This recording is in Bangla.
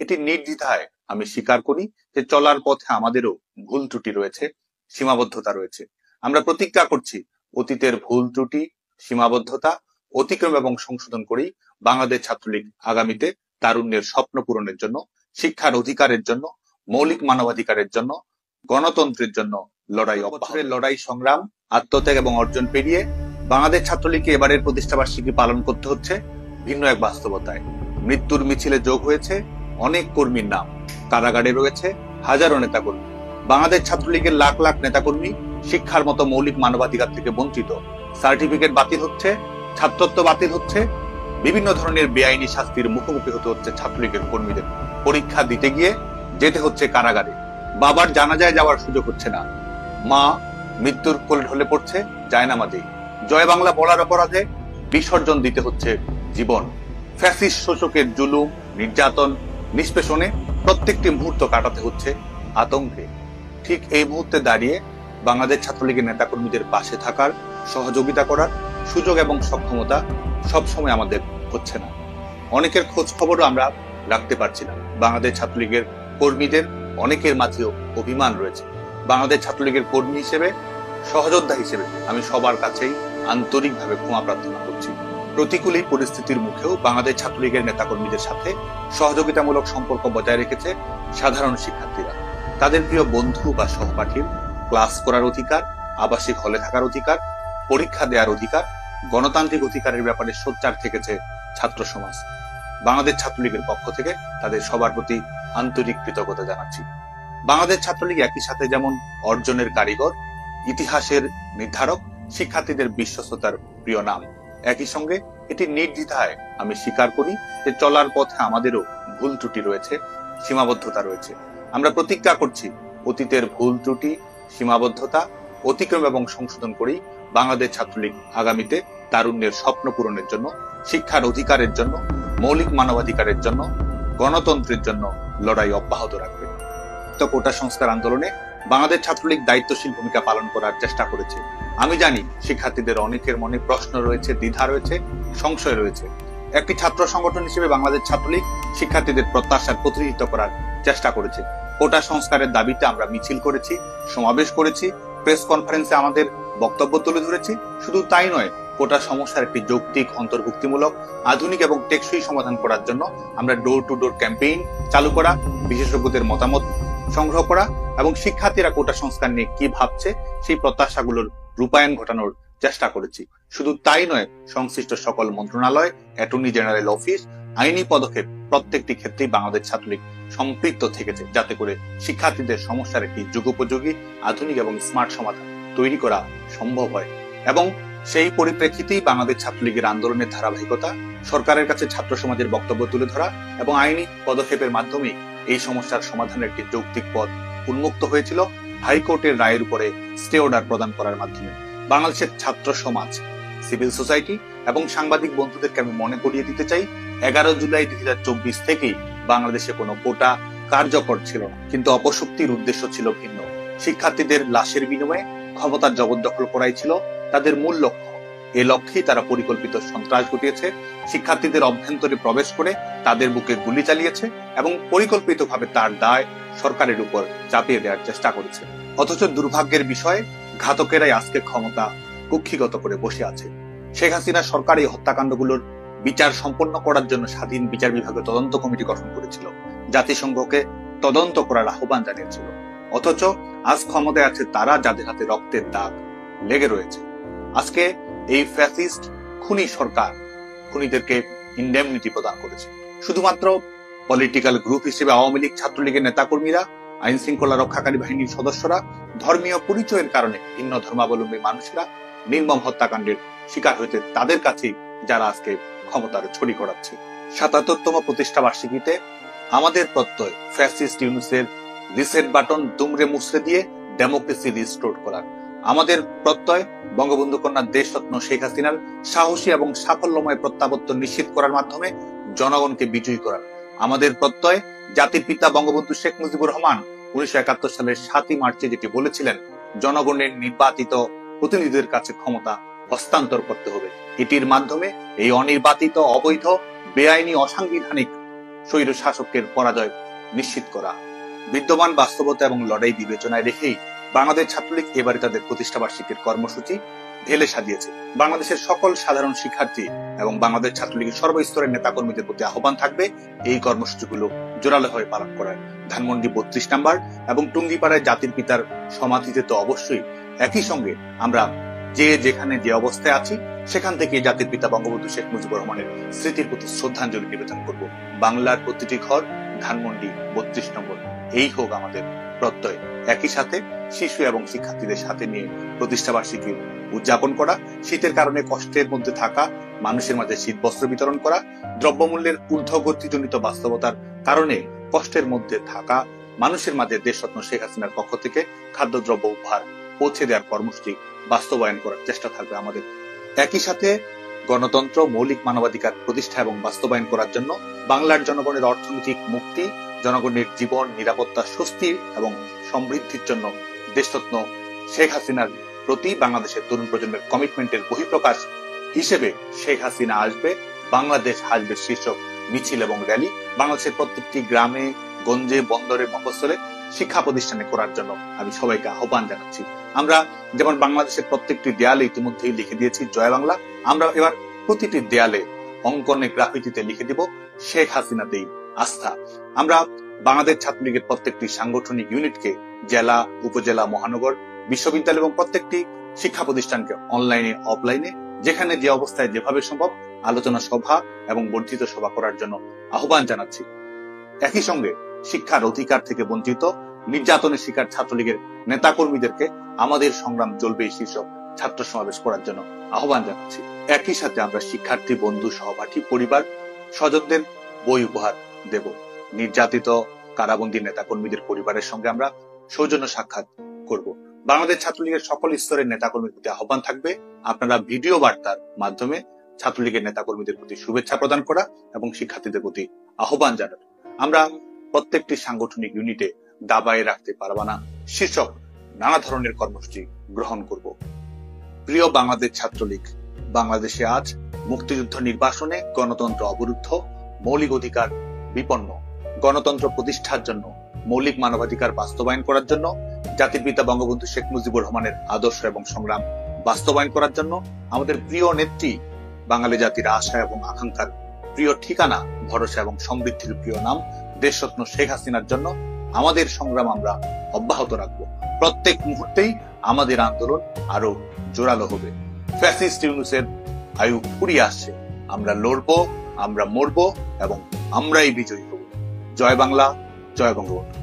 এটি নির্দ্বিধায় আমি স্বীকার করি যে চলার পথে আমাদেরও ভুল ত্রুটি রয়েছে, সীমাবদ্ধতা রয়েছে। আমরা প্রতিজ্ঞা করছি অতীতের ভুল ত্রুটি, সীমাবদ্ধতা অতিক্রম এবং সংশোধন করেই বাংলাদেশ ছাত্রলীগ আগামীতে তারুণ্যের স্বপ্ন পূরণের জন্য, শিক্ষার অধিকারের জন্য, মৌলিক মানবাধিকারের জন্য, গণতন্ত্রের জন্য লড়াই সংগ্রাম, আত্মত্যাগ এবং অর্জন পেরিয়ে বাংলাদেশ ছাত্রলীগকে এবারের প্রতিষ্ঠাবার্ষিকী পালন করতে হচ্ছে ভিন্ন এক বাস্তবতায়। মৃত্যুর মিছিলে যোগ হয়েছে অনেক কর্মীর নাম, কারাগারে রয়েছে হাজারো নেতাকর্মী। বাংলাদেশ ছাত্রলীগের লাখ লাখ নেতাকর্মী শিক্ষার মতো মৌলিক মানবাধিকার থেকে বঞ্চিত। সার্টিফিকেট বাতিল হচ্ছে, ছাত্রত্ব বাতিল হচ্ছে, বিভিন্ন ধরনের বেআইনি শাস্তির মুখোমুখি হতে হচ্ছে ছাত্রলীগের কর্মীদের। পরীক্ষা দিতে গিয়ে যেতে হচ্ছে কারাগারে, বাবার জানাজায় যাওয়ার সুযোগ হচ্ছে না, মা মৃত্যুর কোলে ঢলে পড়ছে জায়নামাজে, জয় বাংলা বলার অপরাধে বিসর্জন দিতে হচ্ছে জীবন। ফ্যাসিস্ট শোষকের জুলুম, নির্যাতন, নিষ্পেষণে প্রত্যেকটি মুহূর্ত কাটাতে হচ্ছে আতঙ্কে। ঠিক এই মুহূর্তে দাঁড়িয়ে বাংলাদেশ ছাত্রলীগের নেতাকর্মীদের পাশে থাকার, সহযোগিতা করার সুযোগ এবং সক্ষমতা সবসময় আমাদের হচ্ছে না। অনেকের খোঁজ খবরও আমরা রাখতে পারছি না। বাংলাদেশ ছাত্রলীগের কর্মীদের অনেকের মাঝেও অভিমান রয়েছে। বাংলাদেশ ছাত্রলীগের কর্মী হিসেবে, সহযোদ্ধা হিসেবে আমি সবার কাছেই আন্তরিকভাবে ক্ষমা প্রার্থনা করছি। প্রতিকূল এই পরিস্থিতির মুখেও বাংলাদেশ ছাত্রলীগের নেতাকর্মীদের সাথে সহযোগিতামূলক সম্পর্ক বজায় রেখেছে সাধারণ শিক্ষার্থীরা। তাদের প্রিয় বন্ধু বা সহপাঠীর ক্লাস করার অধিকার, আবাসিক হলে থাকার অধিকার, পরীক্ষা দেওয়ার অধিকার, গণতান্ত্রিক অধিকারের ব্যাপারে সোচ্চার থেকেছে ছাত্র সমাজ। বাংলাদেশ ছাত্রলীগের পক্ষ থেকে তাদের সবার প্রতি আন্তরিক কৃতজ্ঞতা জানাচ্ছি। বাংলাদেশ ছাত্রলীগ একই সাথে যেমন অর্জনের কারিগর, ইতিহাসের নির্ধারক, শিক্ষার্থীদের বিশ্বস্ততার প্রিয় নাম, একই সঙ্গে এটি নির্দ্বিধায় আমি স্বীকার করি যে চলার পথে আমাদেরও ভুল ত্রুটি রয়েছে, সীমাবদ্ধতা রয়েছে। আমরা প্রতিজ্ঞা করছি অতীতের ভুল ত্রুটি, সীমাবদ্ধতা অতিক্রম এবং সংশোধন করেই বাংলাদেশ ছাত্রলীগ আগামীতে তারুণ্যের স্বপ্ন পূরণের জন্য, শিক্ষার অধিকারের জন্য, মৌলিক মানবাধিকারের জন্য, গণতন্ত্রের জন্য লড়াই অব্যাহত রাখবে। তো কোটা সংস্কার আন্দোলনে বাংলাদেশ ছাত্রলীগ দায়িত্বশীল ভূমিকা পালন করার চেষ্টা করেছে। আমি জানি শিক্ষার্থীদের অনেকের মনে প্রশ্ন রয়েছে, দ্বিধা রয়েছে, সংশয় রয়েছে। একটি ছাত্র সংগঠন হিসেবে বাংলাদেশ ছাত্রলীগ শিক্ষার্থীদের প্রত্যাশার প্রতিনিধিত্ব করার চেষ্টা করেছে। কোটা সংস্কারের দাবিতে আমরা মিছিল করেছি, সমাবেশ করেছি, প্রেস কনফারেন্সে আমাদের বক্তব্য তুলে ধরেছি। শুধু তাই নয়, কোটা সমস্যার একটি যৌক্তিক, অন্তর্ভুক্তিমূলক, আধুনিক এবং টেকসই সমাধান করার জন্য আমরা ডোর টু ডোর ক্যাম্পেইন চালু করা, বিশেষজ্ঞদের মতামত সংগ্রহ করা এবং শিক্ষার্থীরা কোটা সংস্কার নিয়ে কি ভাবছে সেই প্রত্যাশাগুলোর রূপায়ণ ঘটানোর চেষ্টা করেছি। শুধু তাই নয়, সংশ্লিষ্ট সকল মন্ত্রণালয়, অ্যাটর্নি জেনারেল অফিস, আইনি পদক্ষেপ প্রত্যেকটি ক্ষেত্রেই বাংলাদেশ ছাত্রলীগ সম্পৃক্ত থেকেছে, যাতে করে শিক্ষার্থীদের সমস্যার একটি যুগোপযোগী, আধুনিক এবং স্মার্ট সমাধান তৈরি করা সম্ভব হয়। এবং সেই পরিপ্রেক্ষিতেই বাংলাদেশ ছাত্রলীগের আন্দোলনের ধারাবাহিকতা, সরকারের কাছে ছাত্র সমাজের বক্তব্য তুলে ধরা এবং আইনি পদক্ষেপের মাধ্যমে এই সমস্যার সমাধানের একটি যৌক্তিক পথ উন্মুক্ত হয়েছিল হাইকোর্টের রায়ের উপরে স্টে অর্ডার প্রদান করার মাধ্যমে। বাংলাদেশের ছাত্র সমাজ, সিভিল সোসাইটি এবং সাংবাদিক বন্ধুদেরকে আমি মনে করিয়ে দিতে চাই, 11 জুলাই 2024 থেকেই বাংলাদেশে কোনো কোটা কার্যকর ছিল না, কিন্তু অপশক্তির উদ্দেশ্য ছিল ভিন্ন। শিক্ষার্থীদের লাশের বিনিময়ে ক্ষমতার জবরদখল করাই ছিল তাদের মূল লক্ষ্য। এ লক্ষ্যেই তারা পরিকল্পিত সন্ত্রাস ঘটিয়েছে, শিক্ষার্থীদের অভ্যন্তরে প্রবেশ করে তাদের বুকে গুলি চালিয়েছে এবং পরিকল্পিতভাবে তার দায় সরকারের উপর চাপিয়ে দেওয়ার চেষ্টা করেছে। অথচ দুর্ভাগ্যের বিষয়ে ঘাতকেরাই আজকে ক্ষমতা কুক্ষিগত করে বসে আছে। শেখ হাসিনা সরকার এই হত্যাকাণ্ডগুলোর বিচার সম্পন্ন করার জন্য স্বাধীন বিচার বিভাগের তদন্ত কমিটি গঠন করেছিল, জাতিসংঘকে তদন্ত করার আহ্বান জানিয়েছিল। অথচ আজ ক্ষমতায় আছে তারা যাদের হাতে রক্তের দাগ লেগে রয়েছে। আজকে এই ফ্যাসিস্ট খুনি সরকার খুনিদেরকে ইনডেমনিটি প্রদান করেছে। শুধুমাত্র পলিটিক্যাল গ্রুপ হিসেবে আওয়ামী লীগ, ছাত্রলীগের নেতাকর্মীরা, আইন শৃঙ্খলা রক্ষাকারী বাহিনীর সদস্যরা, ধর্মীয় পরিচয়ের কারণে ভিন্ন ধর্মাবলম্বী মানুষেরা নির্মম হত্যাকাণ্ডের শিকার হয়েছে তাদের কাছেই যারা আজকে ক্ষমতার ছড়ি ঘোরাচ্ছে। ৭৭তম প্রতিষ্ঠা বার্ষিকীতে আমাদের প্রত্যয় ফ্যাসিস্ট ইউনূসের রিসেট বাটন দুমড়ে মুছড়ে দিয়ে ডেমোক্রেসি রিস্টোর করার। আমাদের প্রত্যয় বঙ্গবন্ধু কন্যা দেশরত্ন শেখ হাসিনার সাহসী এবং সাফল্যময় প্রত্যাবর্তন নিশ্চিত করার মাধ্যমে জনগণকে বিজয়ী করার। আমাদের প্রত্যয় জাতির পিতা বঙ্গবন্ধু শেখ মুজিবুর রহমান 1971 সালের 7ই মার্চে যেটি বলেছিলেন, জনগণের নির্বাচিত প্রতিনিধিদের কাছে ক্ষমতা হস্তান্তর করতে হবে। এটির মাধ্যমে এই অনির্বাচিত, অবৈধ, বেআইনি, অসাংবিধানিক স্বৈর শাসকের পরাজয় নিশ্চিত করা। বিদ্যমান বাস্তবতা এবং লড়াই বিবেচনায় রেখেই বাংলাদেশ ছাত্রলীগ এবারে তাদের প্রতিষ্ঠাবার্ষিকীর কর্মসূচি ঢেলে সাজিয়েছে। বাংলাদেশের সকল সাধারণ শিক্ষার্থী এবং বাংলাদেশ ছাত্রলীগের সর্বস্তরের নেতাকর্মীদের প্রতি আহ্বান থাকবে এই কর্মসূচিগুলো জোরালোভাবে পালন করার। ধানমন্ডি 32 নম্বর এবং টুঙ্গিপাড়ায় জাতির পিতার সমাধিতে তো অবশ্যই, একই সঙ্গে আমরা যে যেখানে যে অবস্থায় আছি সেখান থেকে জাতির পিতা বঙ্গবন্ধু শেখ মুজিবুর রহমানের স্মৃতির প্রতি শ্রদ্ধাঞ্জলি নিবেদন করব। বাংলার প্রতিটি ঘর ধানমন্ডি 32 নম্বর, এই হোক আমাদের প্রত্যয়। একই সাথে শিশু এবং শিক্ষার্থীদের সাথে নিয়ে প্রতিষ্ঠাবার্ষিকী উদযাপন করা, শীতের কারণে কষ্টের মধ্যে থাকা মানুষের মাঝে শীত বস্ত্র বিতরণ করা, দ্রব্যমূল্যের ঊর্ধ্বগতিজনিত বাস্তবতার কারণে কষ্টের মধ্যে থাকা মানুষের মাঝে দেশরত্ন শেখ হাসিনার পক্ষ থেকে খাদ্যদ্রব্য উপহার পৌঁছে দেওয়ার কর্মসূচি বাস্তবায়ন করার চেষ্টা থাকবে আমাদের। একই সাথে গণতন্ত্র, মৌলিক মানবাধিকার প্রতিষ্ঠা এবং বাস্তবায়ন করার জন্য, বাংলার জনগণের অর্থনৈতিক মুক্তি, জনগণের জীবন নিরাপত্তা, স্বস্তি এবং সমৃদ্ধির জন্য দেশরত্ন শেখ হাসিনার প্রতি বাংলাদেশের তরুণ প্রজন্মের কমিটমেন্টের বহিঃপ্রকাশ হিসেবে শেখ হাসিনা আসবে, বাংলাদেশ আসবে শীর্ষক মিছিল এবং র্যালি বাংলাদেশের প্রত্যেকটি গ্রামে, গঞ্জে, বন্দরে, মফস্বলে, শিক্ষা প্রতিষ্ঠানে করার জন্য আমি সবাইকে আহ্বান জানাচ্ছি। আমরা যেমন বাংলাদেশের প্রত্যেকটি দেয়ালে ইতিমধ্যেই লিখে দিয়েছি জয় বাংলা, আমরা এবার প্রতিটি দেয়ালে অঙ্কনে, গ্রাফিতিতে লিখে দিব শেখ হাসিনাতেই আস্থা। আমরা বাংলাদেশ ছাত্রলীগের প্রত্যেকটি সাংগঠনিক ইউনিটকে জেলা, উপজেলা, মহানগর, বিশ্ববিদ্যালয় এবং প্রত্যেকটি শিক্ষা প্রতিষ্ঠানকে অনলাইনে, অফলাইনে, যেখানে যে অবস্থায় যেভাবে সম্ভব আলোচনা সভা এবং বর্ধিত সভা করার জন্য আহ্বান জানাচ্ছি। একই সঙ্গে শিক্ষার অধিকার থেকে বঞ্চিত, নির্যাতনের শিকার ছাত্রলীগের নেতাকর্মীদেরকে আমাদের সংগ্রাম চলবে শীর্ষক ছাত্র সমাবেশ করার জন্য আহ্বান জানাচ্ছি। একই সাথে আমরা শিক্ষার্থী, বন্ধু, সহপাঠী, পরিবার, স্বজনদের বই উপহার দেব। নির্যাতিত কারাবন্দী নেতাকর্মীদের পরিবারের সঙ্গে আমরা সৌজন্য সাক্ষাৎ করব। বাংলাদেশ ছাত্রলীগের সকল স্তরের নেতাকর্মীর প্রতি আহ্বান থাকবে আপনারা ভিডিও বার্তার মাধ্যমে ছাত্রলীগের নেতাকর্মীদের প্রতি শুভেচ্ছা প্রদান করা এবং শিক্ষার্থীদের প্রতি আহ্বান জানানো। আমরা প্রত্যেকটি সাংগঠনিক ইউনিটে দাবায় রাখতে পারবা না শীর্ষক নানা ধরনের কর্মসূচি গ্রহণ করব। প্রিয় বাংলাদেশ ছাত্রলীগ, বাংলাদেশে আজ মুক্তিযুদ্ধ নির্বাসনে গণতন্ত্র অবরুদ্ধ, মৌলিক অধিকার বিপন্ন। গণতন্ত্র প্রতিষ্ঠার জন্য, মৌলিক মানবাধিকার বাস্তবায়ন করার জন্য, জাতির পিতা বঙ্গবন্ধু শেখ মুজিবুর রহমানের আদর্শ এবং সংগ্রাম বাস্তবায়ন করার জন্য, আমাদের প্রিয় নেত্রী, বাঙালি জাতির আশা এবং আকাঙ্ক্ষার প্রিয় ঠিকানা, ভরসা এবং সমৃদ্ধির প্রিয় নাম দেশরত্ন শেখ হাসিনার জন্য আমাদের সংগ্রাম আমরা অব্যাহত রাখবো। প্রত্যেক মুহূর্তেই আমাদের আন্দোলন আরো জোরালো হবে। ফ্যাসিস্ট ইউনূসের আয়ু ফুরিয়ে আসছে। আমরা লড়বো, আমরা মরবো এবং আমরাই বিজয়ী হব। জয় বাংলা, জয় বঙ্গবন্ধু।